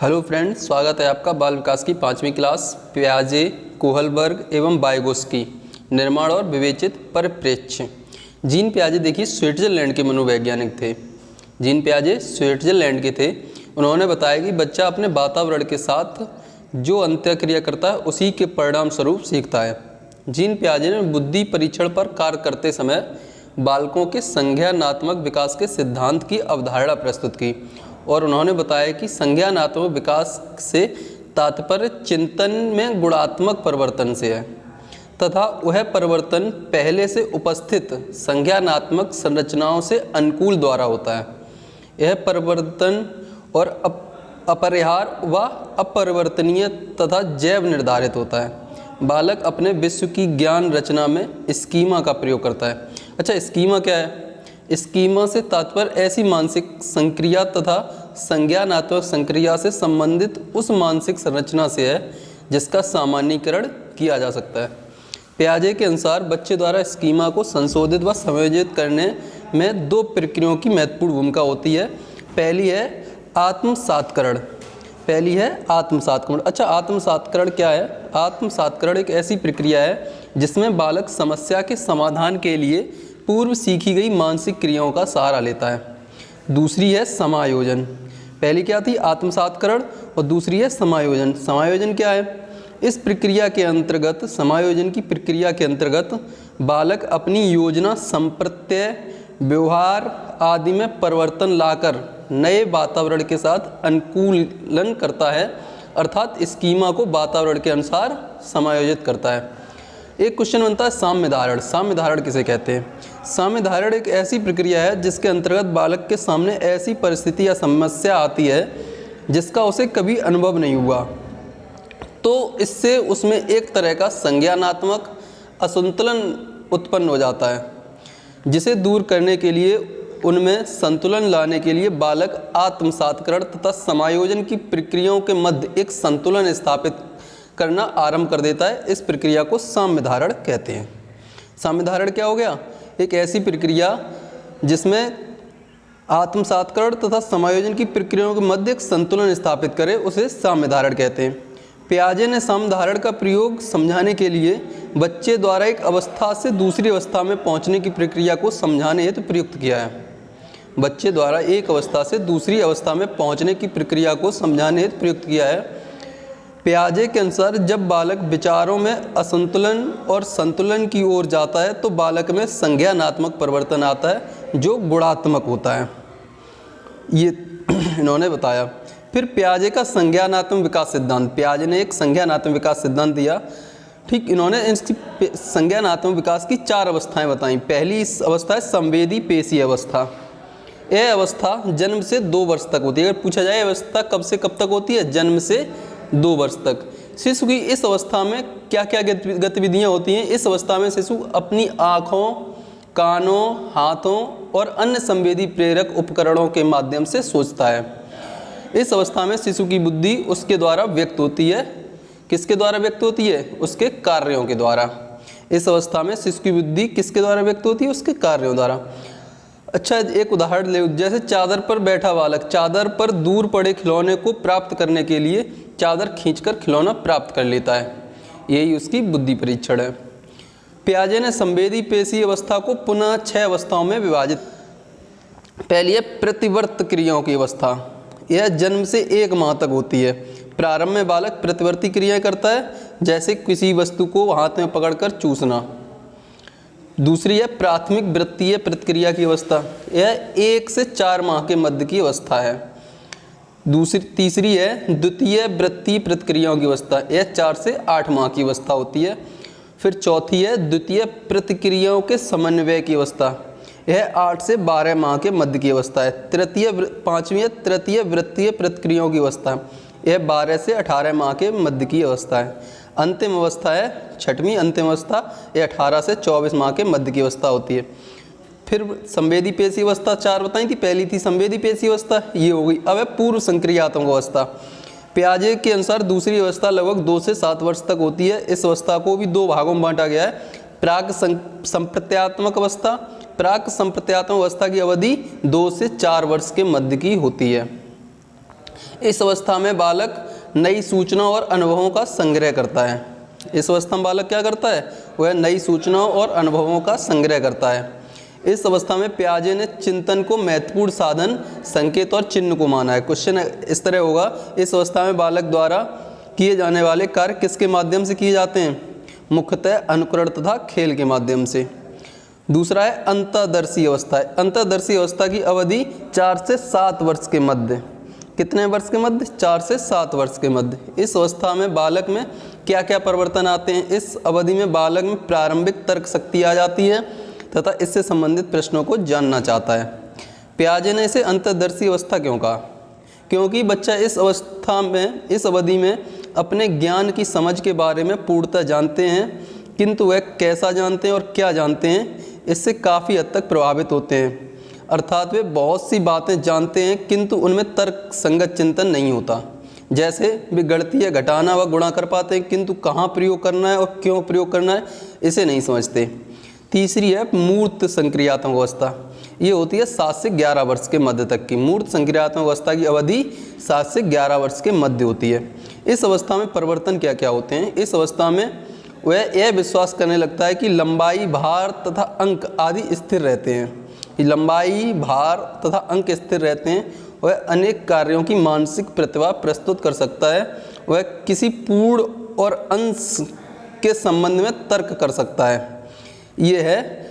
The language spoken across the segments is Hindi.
हेलो फ्रेंड्स, स्वागत है आपका बाल विकास की 5वीं क्लास पियाजे, कोहलबर्ग एवं वाइगोस्की निर्माण और विवेचित परिप्रेक्ष्य। जीन पियाजे देखिए स्विट्जरलैंड के मनोवैज्ञानिक थे। जीन पियाजे स्विट्जरलैंड के थे। उन्होंने बताया कि बच्चा अपने वातावरण के साथ जो अंत्यक्रिया करता है उसी के परिणाम स्वरूप सीखता है। जीन पियाजे ने बुद्धि परीक्षण पर कार्य करते समय बालकों के संज्ञानात्मक विकास के सिद्धांत की अवधारणा प्रस्तुत की और उन्होंने बताया कि संज्ञानात्मक विकास से तात्पर्य चिंतन में गुणात्मक परिवर्तन से है तथा वह परिवर्तन पहले से उपस्थित संज्ञानात्मक संरचनाओं से अनुकूल द्वारा होता है। यह परिवर्तन और अपरिहार्य व अपरिवर्तनीय तथा जैव निर्धारित होता है। बालक अपने विश्व की ज्ञान रचना में स्कीमा का प्रयोग करता है। अच्छा, स्कीमा क्या है? स्कीमा से तात्पर्य ऐसी मानसिक संक्रिया तथा संज्ञानात्मक संक्रिया से संबंधित उस मानसिक संरचना से है जिसका सामान्यीकरण किया जा सकता है। पियाजे के अनुसार बच्चे द्वारा स्कीमा को संशोधित व समायोजित करने में दो प्रक्रियाओं की महत्वपूर्ण भूमिका होती है। पहली है आत्मसात्करण। अच्छा, आत्मसात्करण क्या है? आत्मसात्करण एक ऐसी प्रक्रिया है जिसमें बालक समस्या के समाधान के लिए पूर्व सीखी गई मानसिक क्रियाओं का सहारा लेता है। दूसरी है समायोजन। पहली क्या थी? आत्मसात्करण, और दूसरी है समायोजन। समायोजन क्या है? इस प्रक्रिया के अंतर्गत, समायोजन की प्रक्रिया के अंतर्गत बालक अपनी योजना, संप्रत्यय, व्यवहार आदि में परिवर्तन लाकर नए वातावरण के साथ अनुकूलन करता है, अर्थात स्कीमा को वातावरण के अनुसार समायोजित करता है। एक क्वेश्चन बनता है साम्य धारण। साम्य धारण किसे कहते हैं? साम्य धारण एक ऐसी प्रक्रिया है जिसके अंतर्गत बालक के सामने ऐसी परिस्थिति या समस्या आती है जिसका उसे कभी अनुभव नहीं हुआ, तो इससे उसमें एक तरह का संज्ञानात्मक असंतुलन उत्पन्न हो जाता है, जिसे दूर करने के लिए, उनमें संतुलन लाने के लिए बालक आत्मसात्करण तथा समायोजन की प्रक्रियाओं के मध्य एक संतुलन स्थापित करना आरंभ कर देता है। इस प्रक्रिया को साम्य धारण कहते हैं। साम्य धारण क्या हो गया? एक ऐसी प्रक्रिया जिसमें आत्मसात्करण तथा समायोजन की प्रक्रियाओं के मध्य एक संतुलन स्थापित करे, उसे साम्य धारण कहते हैं। पियाजे ने साम्य धारण का प्रयोग समझाने के लिए बच्चे द्वारा एक अवस्था से दूसरी अवस्था में पहुंचने की प्रक्रिया को समझाने हेतु प्रयुक्त किया है। बच्चे द्वारा एक अवस्था से दूसरी अवस्था में पहुंचने की प्रक्रिया को समझाने हेतु प्रयुक्त किया है। पियाजे के अनुसार जब बालक विचारों में असंतुलन और संतुलन की ओर जाता है तो बालक में संज्ञानात्मक परिवर्तन आता है जो गुणात्मक होता है, ये इन्होंने बताया। फिर पियाजे का संज्ञानात्मक विकास सिद्धांत। पियाजे ने एक संज्ञानात्मक विकास सिद्धांत दिया। ठीक, इन्होंने इसकी संज्ञानात्मक विकास की 4 अवस्थाएं बताई। पहली अवस्था है संवेदी पेशी अवस्था। यह अवस्था जन्म से 2 वर्ष तक होती है। अगर पूछा जाए अवस्था कब से कब तक होती है? जन्म से 2 वर्ष तक। शिशु की इस अवस्था में क्या क्या गतिविधियां होती हैं? इस अवस्था में शिशु अपनी आँखों, कानों, हाथों और अन्य संवेदी प्रेरक उपकरणों के माध्यम से सोचता है। इस अवस्था में शिशु की बुद्धि उसके द्वारा व्यक्त होती है। किसके द्वारा व्यक्त होती है? उसके कार्यों के द्वारा। इस अवस्था में शिशु की बुद्धि किसके द्वारा व्यक्त होती है? उसके कार्यों द्वारा। अच्छा, एक उदाहरण ले, जैसे चादर पर बैठा बालक चादर पर दूर पड़े खिलौने को प्राप्त करने के लिए चादर खींचकर खिलौना प्राप्त कर लेता है। यही उसकी बुद्धि परीक्षण है। पियाजे ने संवेदी पेशी अवस्था को पुनः 6 अवस्थाओं में विभाजित। पहली है प्रतिवर्त क्रियाओं की अवस्था। यह जन्म से 1 माह तक होती है। प्रारंभ में बालक प्रतिवर्ती क्रियाएं करता है, जैसे किसी वस्तु को हाथ में पकड़कर चूसना। दूसरी है प्राथमिक वृत्तीय प्रतिक्रिया की अवस्था। यह 1 से 4 माह के मध्य की अवस्था है। तीसरी है द्वितीय वृत्तीय प्रतिक्रियाओं की अवस्था। यह 4 से 8 माह की अवस्था होती है। फिर चौथी है द्वितीय प्रतिक्रियाओं के समन्वय की अवस्था। यह 8 से 12 माह के मध्य की अवस्था है। पांचवी है तृतीय वृत्तीय प्रतिक्रियाओं की अवस्था। यह 12 से 18 माह के मध्य की अवस्था है। अंतिम अवस्था है 6वीं अंतिम अवस्था। यह 18 से 24 माह के मध्य की अवस्था होती है। फिर संवेदी पेशी अवस्था 4 बताई थी। पहली थी संवेदी पेशी अवस्था, ये हो गई। अब है पूर्व संक्रियात्मक अवस्था। पियाजे के अनुसार दूसरी अवस्था लगभग 2 से 7 वर्ष तक होती है। इस अवस्था को भी 2 भागों में बांटा गया है। प्राक संप्रत्यात्मक अवस्था। प्राक संप्रत्यात्मक अवस्था की अवधि 2 से 4 वर्ष के मध्य की होती है। इस अवस्था में बालक नई सूचना और अनुभवों का संग्रह करता है। इस अवस्था में बालक क्या करता है? वह नई सूचनाओं और अनुभवों का संग्रह करता है। इस अवस्था में पियाजे ने चिंतन को महत्वपूर्ण साधन, संकेत और चिन्ह को माना है। क्वेश्चन इस तरह होगा, इस अवस्था में बालक द्वारा किए जाने वाले कार्य किसके माध्यम से किए जाते हैं? मुख्यतः अनुकरण तथा खेल के माध्यम से। दूसरा है अंतर्दर्शी अवस्था। अंतर्दर्शी अवस्था की अवधि 4 से 7 वर्ष के मध्य। कितने वर्ष के मध्य? 4 से 7 वर्ष के मध्य। इस अवस्था में बालक में क्या क्या परिवर्तन आते हैं? इस अवधि में बालक में प्रारंभिक तर्क शक्ति आ जाती है तथा इससे संबंधित प्रश्नों को जानना चाहता है। पियाजे ने इसे अंतर्दर्शी अवस्था क्यों कहा? क्योंकि बच्चा इस अवस्था में, इस अवधि में अपने ज्ञान की समझ के बारे में पूर्णतः जानते हैं, किंतु वह कैसा जानते हैं और क्या जानते हैं इससे काफ़ी हद तक प्रभावित होते हैं। अर्थात वे बहुत सी बातें जानते हैं किंतु उनमें तर्क संगत चिंतन नहीं होता। जैसे वे गणितीय घटाना व गुणा कर पाते हैं किंतु कहाँ प्रयोग करना है और क्यों प्रयोग करना है इसे नहीं समझते। तीसरी है मूर्त संक्रियात्मक अवस्था। ये होती है 7 से 11 वर्ष के मध्य तक की। मूर्त संक्रियात्मक अवस्था की अवधि 7 से 11 वर्ष के मध्य होती है। इस अवस्था में परिवर्तन क्या क्या होते हैं? इस अवस्था में वह यह विश्वास करने लगता है कि लंबाई, भार तथा अंक आदि स्थिर रहते हैं। लंबाई, भार तथा अंक स्थिर रहते हैं। वह अनेक कार्यों की मानसिक प्रतिभा प्रस्तुत कर सकता है। वह किसी पूर्ण और अंश के संबंध में तर्क कर सकता है। ये है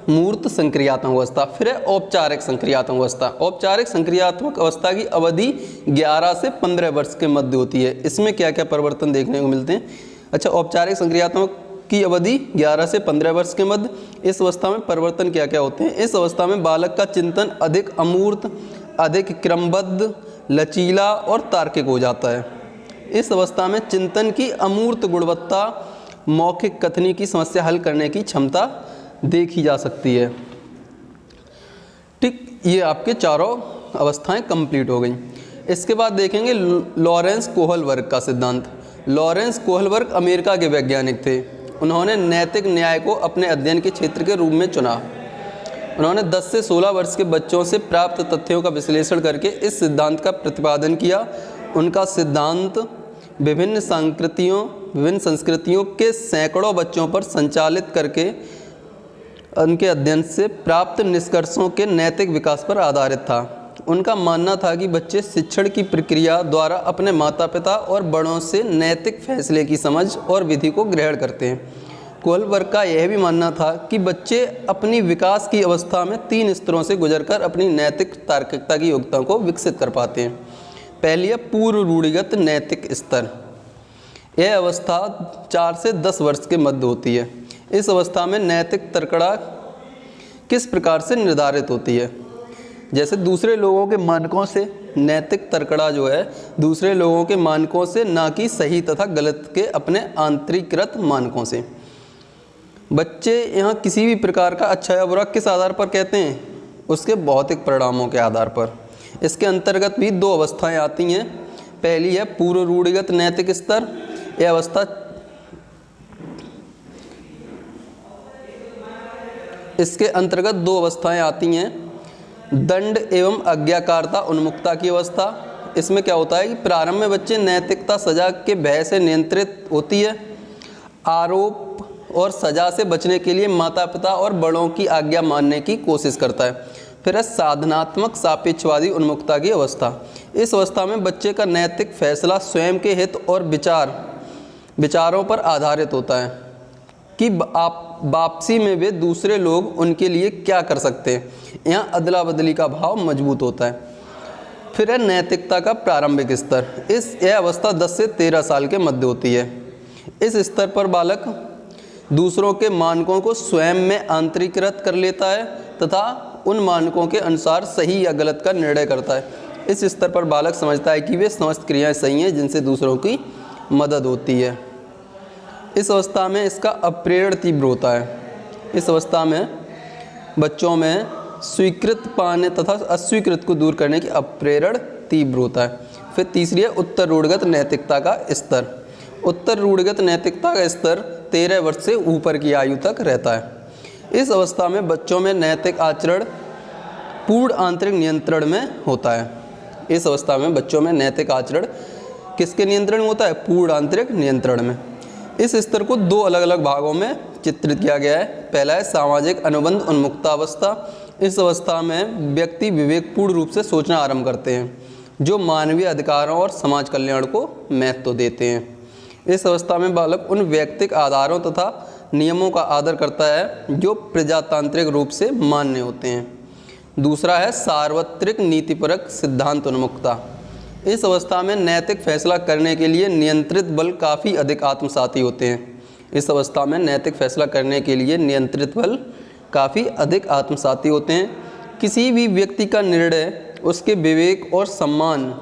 मूर्त संक्रियात्मक अवस्था। फिर है औपचारिक संक्रियात्मक अवस्था। औपचारिक संक्रियात्मक अवस्था की अवधि 11 से 15 वर्ष के मध्य होती है। इसमें क्या क्या परिवर्तन देखने को मिलते हैं? अच्छा, औपचारिक संक्रियात्मक की अवधि 11 से 15 वर्ष के मध्य। इस अवस्था में परिवर्तन क्या क्या होते हैं? इस अवस्था में बालक का चिंतन अधिक अमूर्त, अधिक क्रमबद्ध, लचीला और तार्किक हो जाता है। इस अवस्था में चिंतन की अमूर्त गुणवत्ता, मौखिक कथनी की समस्या हल करने की क्षमता देखी जा सकती है। ठीक, ये आपके चारों अवस्थाएं कंप्लीट हो गई। इसके बाद देखेंगे लॉरेंस कोहलबर्ग का सिद्धांत। लॉरेंस कोहलबर्ग अमेरिका के वैज्ञानिक थे। उन्होंने नैतिक न्याय को अपने अध्ययन के क्षेत्र के रूप में चुना। उन्होंने 10 से 16 वर्ष के बच्चों से प्राप्त तथ्यों का विश्लेषण करके इस सिद्धांत का प्रतिपादन किया। उनका सिद्धांत विभिन्न संस्कृतियों के सैकड़ों बच्चों पर संचालित करके उनके अध्ययन से प्राप्त निष्कर्षों के नैतिक विकास पर आधारित था। उनका मानना था कि बच्चे शिक्षण की प्रक्रिया द्वारा अपने माता पिता और बड़ों से नैतिक फैसले की समझ और विधि को ग्रहण करते हैं। कोहलबर्ग का यह भी मानना था कि बच्चे अपनी विकास की अवस्था में 3 स्तरों से गुजरकर अपनी नैतिक तार्किकता की योग्यता को विकसित कर पाते हैं। पहली है पूर्व रूढ़िगत नैतिक स्तर। यह अवस्था 4 से 10 वर्ष के मध्य होती है। इस अवस्था में नैतिक तर्कड़ा किस प्रकार से निर्धारित होती है? जैसे दूसरे लोगों के मानकों से। नैतिक तर्कड़ा जो है दूसरे लोगों के मानकों से, ना कि सही तथा गलत के अपने आंतरिकृत मानकों से। बच्चे यहाँ किसी भी प्रकार का अच्छा या बुरा किस आधार पर कहते हैं? उसके भौतिक परिणामों के आधार पर। इसके अंतर्गत भी 2 अवस्थाएं आती हैं। पहली है पूर्व रूढ़िगत नैतिक स्तर। यह अवस्था इसके अंतर्गत 2 अवस्थाएं आती हैं। दंड एवं आज्ञाकारिता उन्मुक्ता की अवस्था। इसमें क्या होता है कि प्रारंभ में बच्चे नैतिकता सजा के भय से नियंत्रित होती है। आरोप और सजा से बचने के लिए माता पिता और बड़ों की आज्ञा मानने की कोशिश करता है। फिर है साधनात्मक सापेक्षवादी उन्मुक्ता की अवस्था। इस अवस्था में बच्चे का नैतिक फैसला स्वयं के हित और विचारों पर आधारित होता है कि वापसी में वे दूसरे लोग उनके लिए क्या कर सकते हैं। यहाँ अदला बदली का भाव मजबूत होता है। फिर है नैतिकता का प्रारंभिक स्तर। यह अवस्था 10 से 13 साल के मध्य होती है। इस स्तर पर बालक दूसरों के मानकों को स्वयं में आंतरिकृत कर लेता है तथा उन मानकों के अनुसार सही या गलत का निर्णय करता है। इस स्तर पर बालक समझता है कि वे समस्त क्रियाएं सही हैं जिनसे दूसरों की मदद होती है। इस अवस्था में इसका अप्रेरण तीव्र होता है। इस अवस्था में बच्चों में स्वीकृत पाने तथा अस्वीकृत को दूर करने की अप्रेरण तीव्र होता है। फिर तीसरी है उत्तर रूढ़िगत नैतिकता का स्तर। उत्तर रूढ़िगत नैतिकता का स्तर 13 वर्ष से ऊपर की आयु तक रहता है। इस अवस्था में बच्चों में नैतिक आचरण पूर्ण आंतरिक नियंत्रण में होता है। इस अवस्था में बच्चों में नैतिक आचरण किसके नियंत्रण में होता है? पूर्ण आंतरिक नियंत्रण में। इस स्तर को दो अलग अलग भागों में चित्रित किया गया है। पहला है सामाजिक अनुबंध उन्मुक्तावस्था। इस अवस्था में व्यक्ति विवेकपूर्ण रूप से सोचना आरंभ करते हैं, जो मानवीय अधिकारों और समाज कल्याण को महत्व देते हैं। इस अवस्था में बालक उन वैयक्तिक आधारों तथा नियमों का आदर करता है जो प्रजातांत्रिक रूप से मान्य होते हैं। दूसरा है सार्वत्रिक नीतिपरक सिद्धांत उन्मुक्ता। इस अवस्था में नैतिक फैसला करने के लिए नियंत्रित बल काफ़ी अधिक आत्मसाती होते हैं। इस अवस्था में नैतिक फैसला करने के लिए नियंत्रित बल काफ़ी अधिक आत्मसाती होते हैं। किसी भी व्यक्ति का निर्णय उसके विवेक और सम्मान,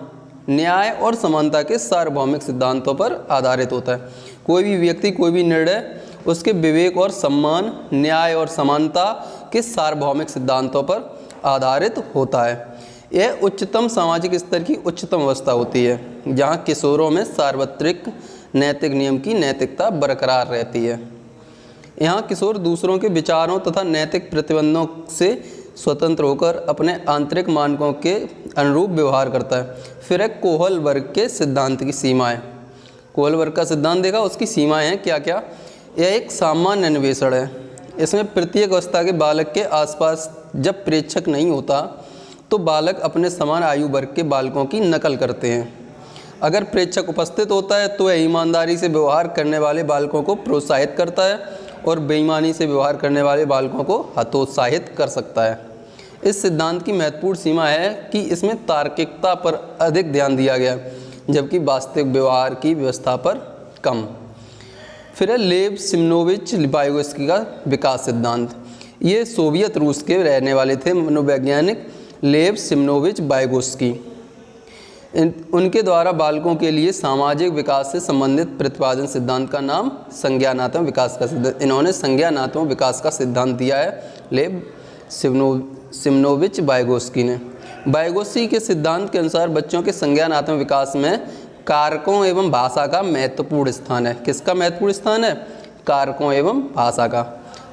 न्याय और समानता के सार्वभौमिक सिद्धांतों पर आधारित होता है। कोई भी व्यक्ति, कोई भी निर्णय उसके विवेक और सम्मान, न्याय और समानता के सार्वभौमिक सिद्धांतों पर आधारित होता है। यह उच्चतम सामाजिक स्तर की उच्चतम अवस्था होती है, जहाँ किशोरों में सार्वत्रिक नैतिक नियम की नैतिकता बरकरार रहती है। यहाँ किशोर दूसरों के विचारों तथा नैतिक प्रतिबंधों से स्वतंत्र होकर अपने आंतरिक मानकों के अनुरूप व्यवहार करता है। फिर है कोहल वर्ग के सिद्धांत की सीमाएं। कोहल वर्ग का सिद्धांत देखा, उसकी सीमाएं हैं क्या क्या? यह एक सामान्य अन्वेषण है। इसमें प्रत्येक अवस्था के बालक के आसपास जब प्रेक्षक नहीं होता तो बालक अपने समान आयु वर्ग के बालकों की नकल करते हैं। अगर प्रेक्षक उपस्थित होता है तो वह ईमानदारी से व्यवहार करने वाले बालकों को प्रोत्साहित करता है और बेईमानी से व्यवहार करने वाले बालकों को हतोत्साहित कर सकता है। इस सिद्धांत की महत्वपूर्ण सीमा है कि इसमें तार्किकता पर अधिक ध्यान दिया गया है, जबकि वास्तविक व्यवहार की व्यवस्था पर कम। फिर है लेव सिमनोविच वाइगोत्स्की का विकास सिद्धांत। ये सोवियत रूस के रहने वाले थे मनोवैज्ञानिक लेव सिमनोविच वाइगोत्स्की। उनके द्वारा बालकों के लिए सामाजिक विकास से संबंधित प्रतिपादन सिद्धांत का नाम संज्ञानात्मक विकास का सिद्धांत। इन्होंने संज्ञानात्मक विकास का सिद्धांत दिया है लेव सिमनोविच वाइगोत्स्की ने। वाइगोत्स्की के सिद्धांत के अनुसार बच्चों के संज्ञानात्मक विकास में कारकों एवं भाषा का महत्वपूर्ण स्थान है। किसका महत्वपूर्ण स्थान है? कारकों एवं भाषा का।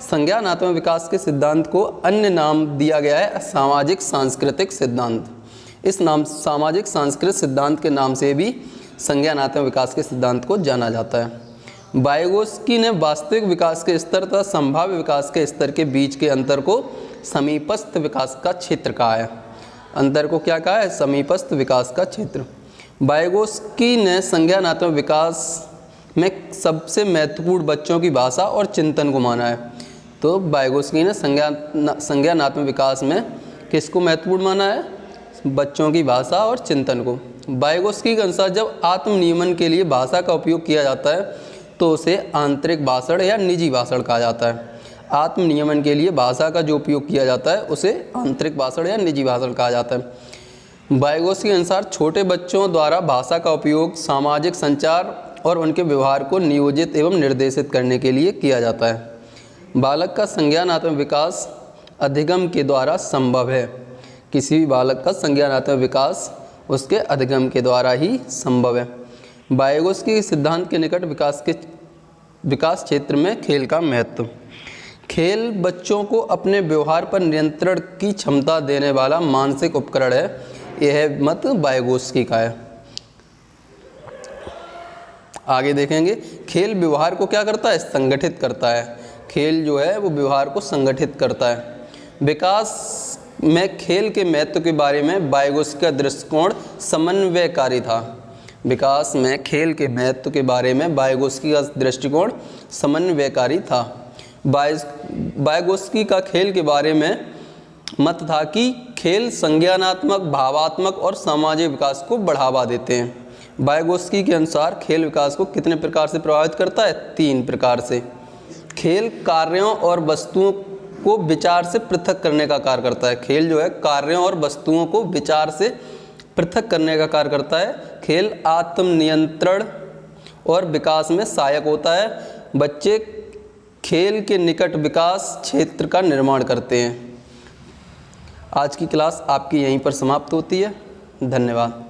संज्ञानात्मक विकास के सिद्धांत को अन्य नाम दिया गया है सामाजिक सांस्कृतिक सिद्धांत। इस नाम सामाजिक सांस्कृतिक सिद्धांत के नाम से भी संज्ञानात्मक विकास के सिद्धांत को जाना जाता है। वाइगोत्स्की ने वास्तविक विकास के स्तर तथा संभाव्य विकास के स्तर के बीच के अंतर को समीपस्थ विकास का क्षेत्र कहा है। अंतर को क्या कहा है? समीपस्थ विकास का क्षेत्र। वाइगोत्स्की ने संज्ञानात्मक विकास में सबसे महत्वपूर्ण बच्चों की भाषा और चिंतन को माना है। तो वाइगोत्स्की ने संज्ञानात्मक विकास में किसको महत्वपूर्ण माना है? बच्चों की भाषा और चिंतन को। वाइगोत्स्की के अनुसार जब आत्मनियमन के लिए भाषा का उपयोग किया जाता है तो उसे आंतरिक भाषण या निजी भाषण कहा जाता है। आत्मनियमन के लिए भाषा का जो उपयोग किया जाता है उसे आंतरिक भाषण या निजी भाषण कहा जाता है। वाइगोत्स्की के अनुसार छोटे बच्चों द्वारा भाषा का उपयोग सामाजिक संचार और उनके व्यवहार को नियोजित एवं निर्देशित करने के लिए किया जाता है। बालक का संज्ञानात्मक विकास अधिगम के द्वारा संभव है। किसी भी बालक का संज्ञानात्मक विकास उसके अधिगम के द्वारा ही संभव है। वाइगोत्स्की के सिद्धांत के निकट विकास क्षेत्र में खेल का महत्व। खेल बच्चों को अपने व्यवहार पर नियंत्रण की क्षमता देने वाला मानसिक उपकरण है। यह मत वाइगोत्स्की का है। आगे देखेंगे, खेल व्यवहार को क्या करता है? संगठित करता है। खेल जो है वो व्यवहार को संगठित करता है। विकास में खेल के महत्व के बारे में वाइगोत्स्की का दृष्टिकोण समन्वयकारी था। विकास में खेल के महत्व के बारे में वाइगोत्स्की का दृष्टिकोण समन्वयकारी था। वाइगोत्स्की का खेल के बारे में मत था कि खेल संज्ञानात्मक, भावात्मक और सामाजिक विकास को बढ़ावा देते हैं। वाइगोत्स्की के अनुसार खेल विकास को कितने प्रकार से प्रभावित करता है? 3 प्रकार से। खेल कार्यों और वस्तुओं को विचार से पृथक करने का कार्य करता है। खेल जो है कार्यों और वस्तुओं को विचार से पृथक करने का कार्य करता है। खेल आत्मनियंत्रण और विकास में सहायक होता है। बच्चे खेल के निकट विकास क्षेत्र का निर्माण करते हैं। आज की क्लास आपकी यहीं पर समाप्त होती है। धन्यवाद।